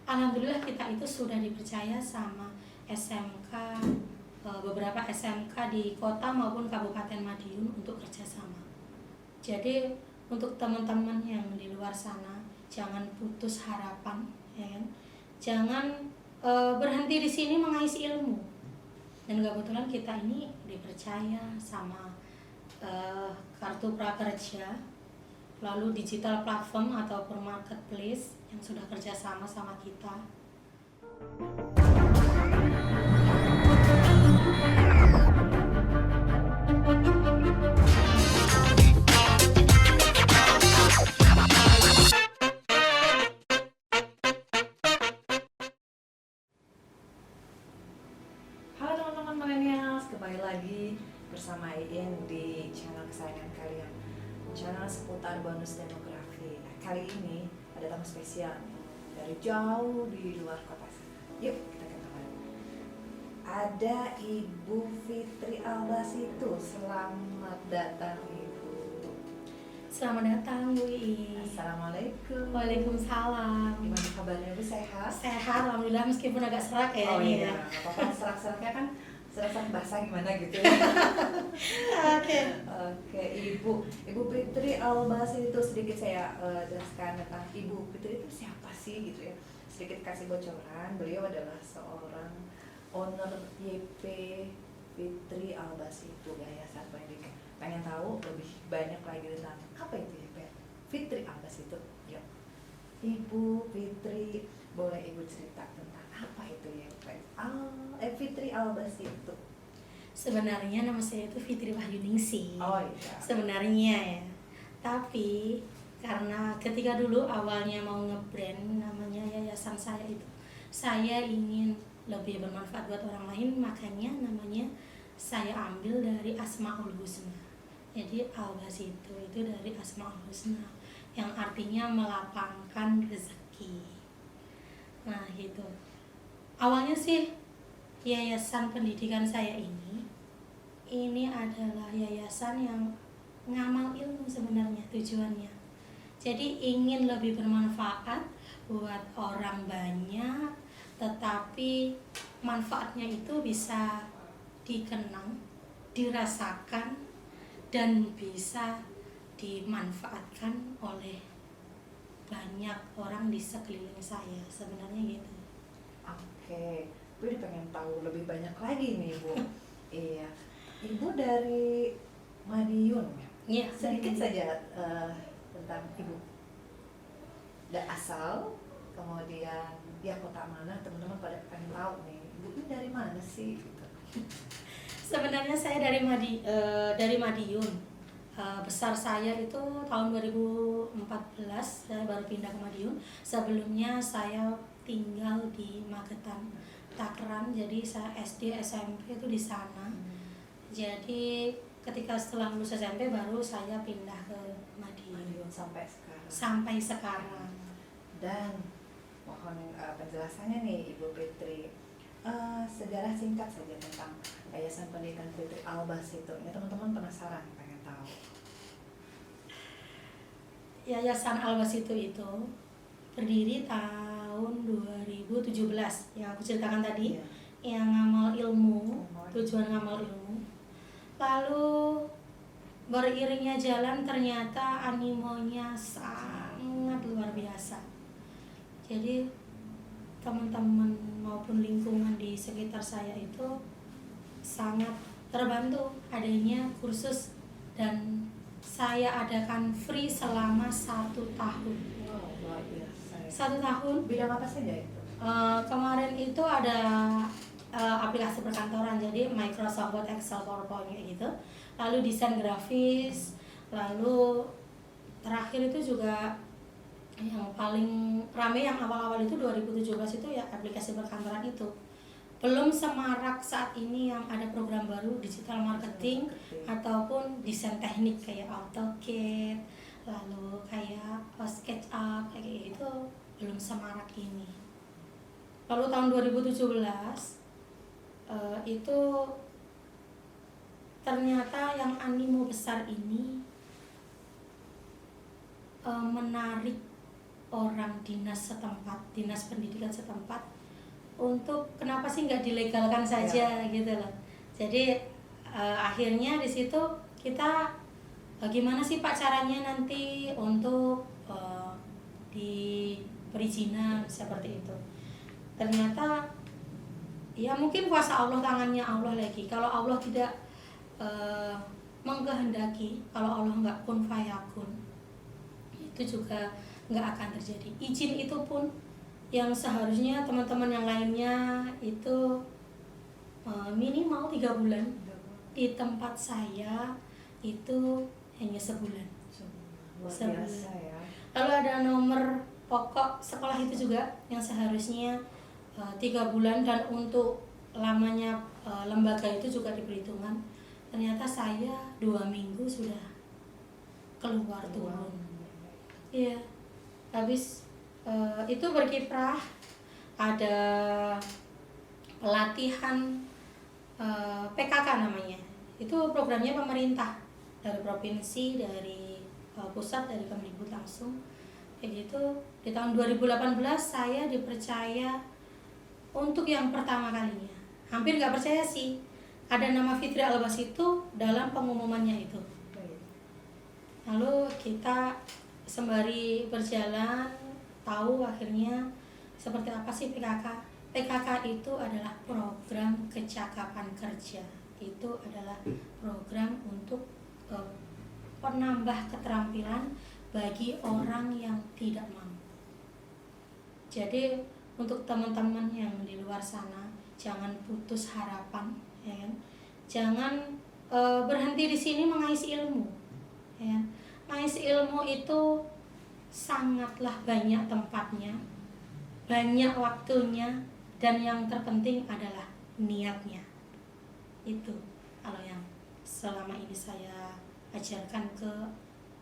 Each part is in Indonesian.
Alhamdulillah kita itu sudah dipercaya sama SMK, beberapa SMK di kota maupun Kabupaten Madiun untuk kerjasama. Jadi untuk teman-teman yang di luar sana jangan putus harapan, ya kan? Jangan berhenti di sini mengais ilmu. Dan kebetulan kita ini dipercaya sama kartu prakerja, lalu digital platform atau marketplace yang sudah kerjasama sama kita. Halo teman-teman millennials, kembali lagi bersama Iin di channel kesayangan kalian, channel seputar bonus demografi. Nah, kali ini ada tamu spesial dari jauh di luar kota sana. Yuk kita kenalan. Ada Ibu Fitri Albasitu. Selamat datang Ibu. Selamat datang Bu Iin. Assalamualaikum. Waalaikumsalam. Gimana kabarnya Bu, sehat? Sehat, alhamdulillah, meskipun agak serak ya. Oh ini iya, ya. apa-apa serak-seraknya kan serak-serak basah gimana gitu. Oke. Oke, Ibu Fitri Albasitu, sedikit saya jelaskan tentang Ibu Fitri itu siapa sih gitu ya. Sedikit kasih bocoran, beliau adalah seorang owner YP Fitri Albasitu Yayasan Pendidikan. Pengen tahu lebih banyak lagi tentang apa itu YP Fitri Albasitu? Yuk, Ibu Fitri, boleh Ibu cerita tentang apa itu YP Fitri Albasitu? Sebenarnya nama saya itu Fitri Wahyuningsih. Oh iya. Sebenarnya ya. Tapi karena ketika dulu awalnya mau nge-brand namanya yayasan saya itu, saya ingin lebih bermanfaat buat orang lain, makanya namanya saya ambil dari Asmaul Husna. Jadi Albasitu itu dari Asmaul Husna yang artinya melapangkan rezeki. Nah gitu. Awalnya sih yayasan pendidikan saya ini adalah yayasan yang ngamal ilmu sebenarnya tujuannya. Jadi ingin lebih bermanfaat buat orang banyak, tetapi manfaatnya itu bisa dikenang, dirasakan, dan bisa dimanfaatkan oleh banyak orang di sekeliling saya, sebenarnya gitu. Oke, Bu pengen tahu lebih banyak lagi nih Bu. Iya, Ibu dari Madiun ya? Iya, Sedikit saja tentang Ibu. Asal, kemudian ya kota mana, teman-teman pada pengen tahu nih, Ibu ini dari mana sih? Gitu. Sebenarnya saya dari Madiun. Besar saya itu tahun 2014 saya baru pindah ke Madiun. Sebelumnya saya tinggal di Magetan, Takran. Jadi saya SD SMP itu di sana. Jadi ketika setelah lulus SMP baru saya pindah ke Madiun sampai sekarang. Sampai sekarang. Dan mohon penjelasannya nih Ibu Fitri. Sejarah singkat saja tentang Yayasan Pendidikan Fitri Albasitu. Ya teman-teman penasaran, pengen tahu. Yayasan Albasitu itu berdiri tahun 2017 yang aku ceritakan tadi, yang ngamal ilmu, tujuan ngamal ilmu. Lalu beriringnya jalan ternyata animonya sangat luar biasa. Jadi teman-teman maupun lingkungan di sekitar saya itu sangat terbantu adanya kursus, dan saya adakan free selama 1 tahun. Wow, luar biasa. 1 tahun. Bidang apa saja itu? Kemarin itu ada aplikasi perkantoran, jadi Microsoft Word, Excel, PowerPoint gitu. Lalu desain grafis, lalu terakhir itu juga yang paling rame yang awal-awal itu 2017 itu ya aplikasi perkantoran itu. Belum semarak saat ini yang ada program baru digital marketing ataupun desain teknik kayak AutoCAD, lalu kayak SketchUp kayak gitu, belum semarak ini. Lalu tahun 2017 itu ternyata yang animo besar ini menarik orang dinas setempat, dinas pendidikan setempat, untuk kenapa sih nggak dilegalkan saja gitu loh. Jadi akhirnya di situ kita gimana sih Pak caranya nanti untuk di perizinan seperti itu. Ternyata ya mungkin kuasa Allah, tangannya Allah lagi. Kalau Allah tidak mengkehendaki, kalau Allah nggak kun fayakun, itu juga nggak akan terjadi. Izin itu pun yang seharusnya teman-teman yang lainnya itu minimal 3 bulan, di tempat saya itu hanya sebulan. Luar biasa ya. Lalu ada nomor pokok sekolah itu juga yang seharusnya 3 bulan, dan untuk lamanya lembaga itu juga diperhitungkan. Ternyata saya 2 minggu sudah keluar turun. Iya, habis itu berkiprah, ada pelatihan PKK namanya. Itu programnya pemerintah dari provinsi, dari pusat, dari Kemdikbud langsung. Kayak gitu. Di tahun 2018 saya dipercaya untuk yang pertama kalinya. Hampir nggak percaya sih, ada nama Fitri Albas itu dalam pengumumannya itu. Lalu kita sembari berjalan tahu akhirnya seperti apa sih PKK. PKK itu adalah program kecakapan kerja. Itu adalah program untuk penambah keterampilan bagi orang yang tidak mampu. Jadi untuk teman-teman yang di luar sana, jangan putus harapan, ya kan? Jangan berhenti di sini mengais ilmu, ya kan? Mengais ilmu itu sangatlah banyak tempatnya, banyak waktunya, dan yang terpenting adalah niatnya. Itu kalau yang selama ini saya ajarkan ke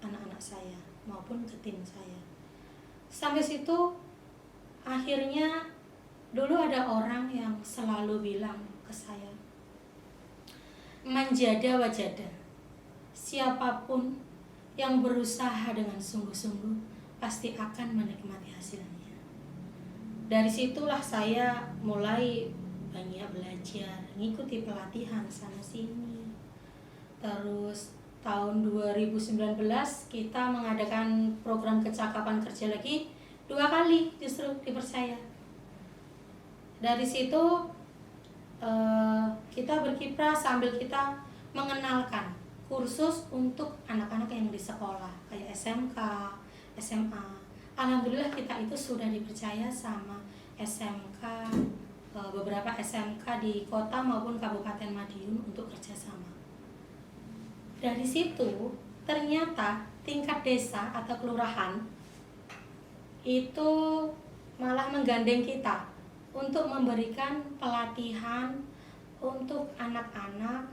anak-anak saya maupun ke tim saya. Sampai situ akhirnya dulu ada orang yang selalu bilang ke saya, manjada wajada, siapapun yang berusaha dengan sungguh-sungguh pasti akan menikmati hasilnya. Dari situlah saya mulai banyak belajar, ngikuti pelatihan sana sini. Terus tahun 2019 kita mengadakan program kecakapan kerja lagi 2 kali, justru dipercaya. Dari situ kita berkiprah sambil kita mengenalkan kursus untuk anak-anak yang di sekolah kayak SMK, SMA. Alhamdulillah kita itu sudah dipercaya sama SMK, beberapa SMK di kota maupun Kabupaten Madiun untuk kerjasama. Dari situ ternyata tingkat desa atau kelurahan itu malah menggandeng kita untuk memberikan pelatihan untuk anak-anak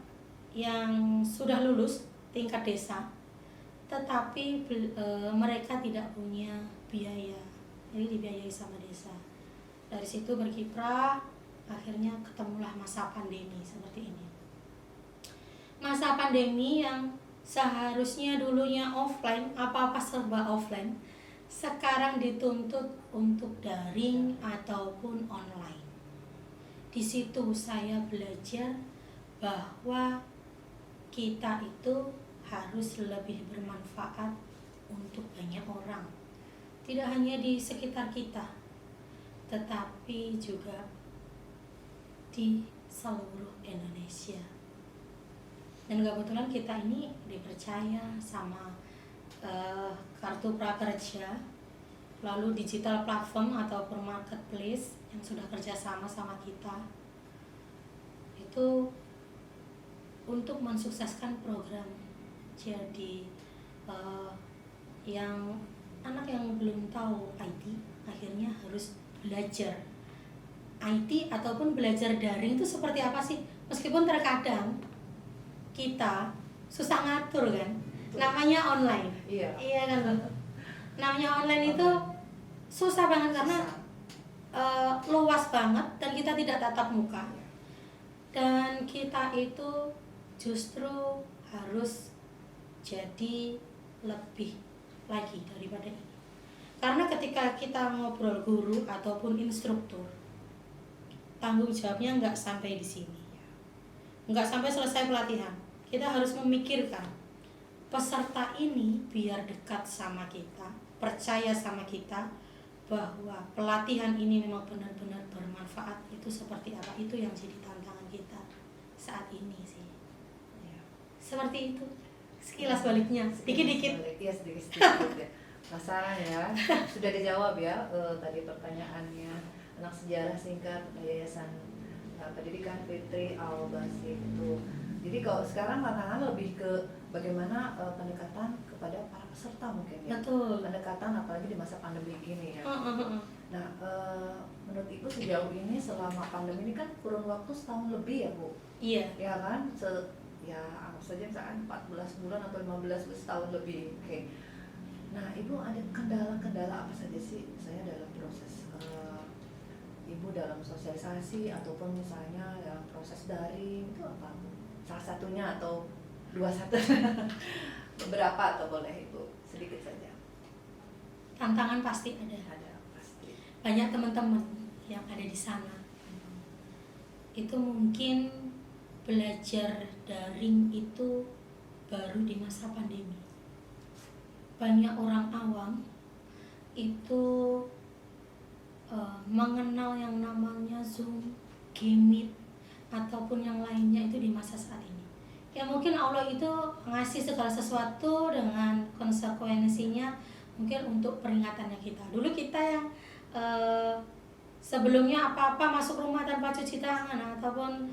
yang sudah lulus tingkat desa, tetapi mereka tidak punya biaya, jadi dibiayai sama desa. Dari situ berkiprah, akhirnya ketemulah masa pandemi seperti ini. Masa pandemi yang seharusnya dulunya offline, apa-apa serba offline, sekarang dituntut untuk daring ataupun online. Di situ saya belajar bahwa kita itu harus lebih bermanfaat untuk banyak orang. Tidak hanya di sekitar kita, tetapi juga di seluruh Indonesia. Dan kebetulan kita ini dipercaya sama kartu prakerja, lalu digital platform ataupun marketplace yang sudah kerjasama sama kita, itu untuk mensukseskan program. Jadi yang anak yang belum tahu IT akhirnya harus belajar IT ataupun belajar daring itu seperti apa sih, meskipun terkadang kita susah ngatur kan, namanya online. Iya kan, namanya online itu susah banget karena luas banget dan kita tidak tatap muka, dan kita itu justru harus jadi lebih lagi daripada ini. Karena ketika kita ngobrol guru ataupun instruktur, tanggung jawabnya nggak sampai di sini, nggak sampai selesai pelatihan. Kita harus memikirkan peserta ini biar dekat sama kita, percaya sama kita bahwa pelatihan ini memang benar-benar bermanfaat. Itu seperti apa, itu yang jadi tantangan kita saat ini sih. Seperti itu sekilas baliknya, sedikit-sedikit. Iya, sedikit-sedikit ya. Penasaran ya, sudah dijawab ya tadi pertanyaannya. Anak sejarah singkat Yayasan Pendidikan Fitri Al-Basi itu. Jadi kalau sekarang tantangan lebih ke bagaimana pendekatan kepada para peserta mungkin ya. Betul. Pendekatan apalagi di masa pandemi ini ya. Nah, menurut Ibu sejauh ini selama pandemi ini kan kurun waktu setahun lebih ya Bu? Iya. Ya kan, ya anggap saja misalkan 14 bulan atau 15 setahun lebih. Oke. Nah, Ibu ada kendala-kendala apa saja sih misalnya dalam proses Ibu dalam sosialisasi ataupun misalnya dalam proses daring itu apa? Salah satunya atau satu beberapa atau boleh Ibu sedikit saja. Tantangan pasti ada. Ada pasti. Banyak teman-teman yang ada di sana. Itu mungkin belajar daring itu baru di masa pandemi. Banyak orang awam itu mengenal yang namanya Zoom, Gmeet, ataupun yang lainnya itu di masa saat ini. Ya mungkin Allah itu ngasih segala sesuatu dengan konsekuensinya mungkin untuk peringatannya kita. Dulu kita yang sebelumnya apa-apa masuk rumah tanpa cuci tangan ataupun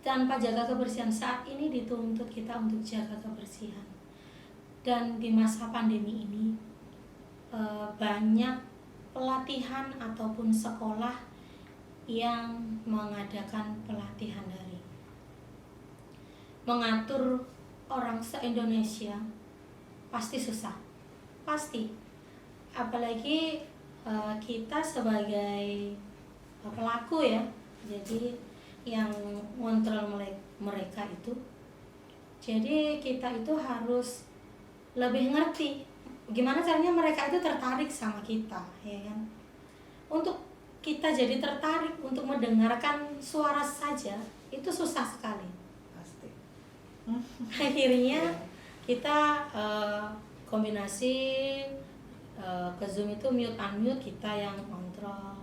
tanpa jaga kebersihan, saat ini dituntut kita untuk jaga kebersihan. Dan di masa pandemi ini banyak pelatihan ataupun sekolah yang mengadakan pelatihan daring. Mengatur orang se-Indonesia pasti susah, pasti. Apalagi kita sebagai pelaku ya, jadi yang ngontrol mereka itu. Jadi kita itu harus lebih ngerti gimana caranya mereka itu tertarik sama kita, ya kan? Untuk kita jadi tertarik untuk mendengarkan suara saja itu susah sekali. Pasti. Akhirnya kita kombinasi ke Zoom itu mute unmute kita yang kontrol.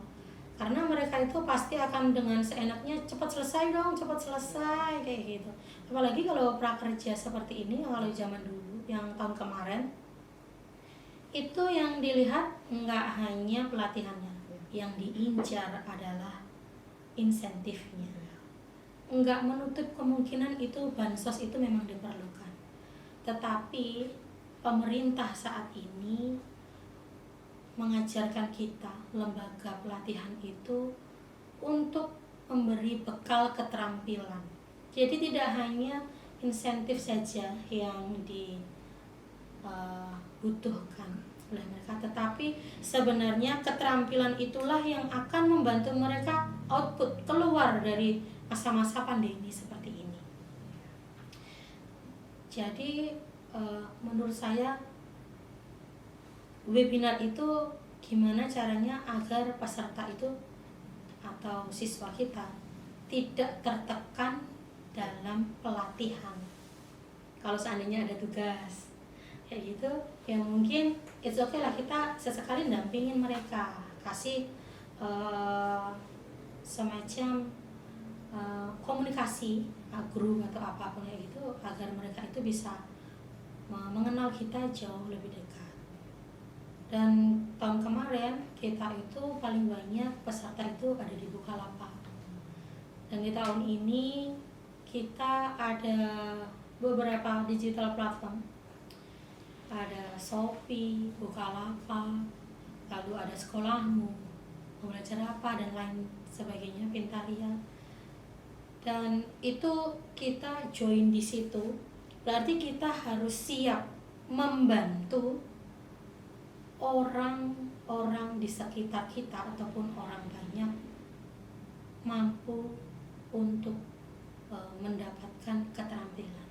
Karena mereka itu pasti akan dengan seenaknya cepat selesai dong, cepat selesai kayak gitu. Apalagi kalau prakerja seperti ini, kalau zaman dulu yang tahun kemarin itu yang dilihat nggak hanya pelatihannya, yang diincar adalah insentifnya. Nggak menutup kemungkinan itu bansos itu memang diperlukan, tetapi pemerintah saat ini mengajarkan kita lembaga pelatihan itu untuk memberi bekal keterampilan. Jadi tidak hanya insentif saja yang dibutuhkan oleh mereka, tetapi sebenarnya keterampilan itulah yang akan membantu mereka output keluar dari masa-masa pandemi seperti ini. Jadi menurut saya webinar itu gimana caranya agar peserta itu atau siswa kita tidak tertekan dalam pelatihan. Kalau seandainya ada tugas kayak gitu, ya mungkin it's okay lah, kita sesekali dampingin mereka, kasih semacam komunikasi grup atau apapun kayak gitu, agar mereka itu bisa mengenal kita jauh lebih dekat. Dan tahun kemarin kita itu paling banyak peserta itu ada di Bukalapak. Dan di tahun ini kita ada beberapa digital platform. Ada Shopee, Bukalapak, lalu ada Sekolahmu, Belajar Apa, dan lain sebagainya, Pintaria. Dan itu kita join di situ, berarti kita harus siap membantu orang-orang di sekitar kita ataupun orang banyak mampu untuk mendapatkan keterampilan.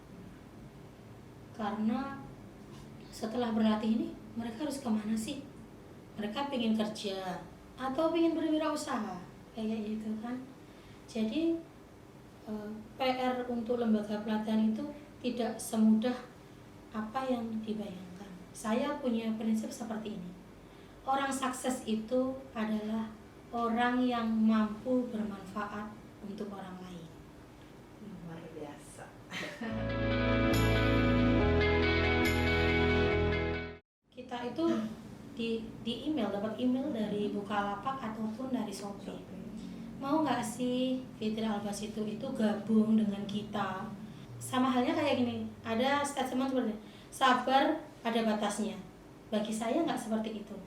Karena setelah berlatih ini mereka harus kemana sih? mereka pengen kerja atau pengen berwirausaha kayak gitu kan. Jadi PR untuk lembaga pelatihan itu tidak semudah apa yang dibayangkan. Saya punya prinsip seperti ini. Orang sukses itu adalah orang yang mampu bermanfaat untuk orang lain. Luar biasa. Kita itu di email, dapat email dari Bukalapak ataupun dari Shopee. Mau nggak sih Fitri Albas itu gabung dengan kita? Sama halnya kayak gini, ada statement seperti ini, sabar pada batasnya. Bagi saya nggak seperti itu.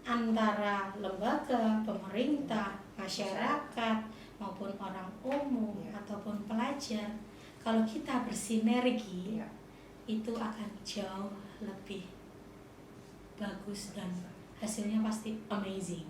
Antara lembaga, pemerintah, masyarakat, maupun orang umum ataupun pelajar, kalau kita bersinergi, itu akan jauh lebih bagus dan hasilnya pasti amazing.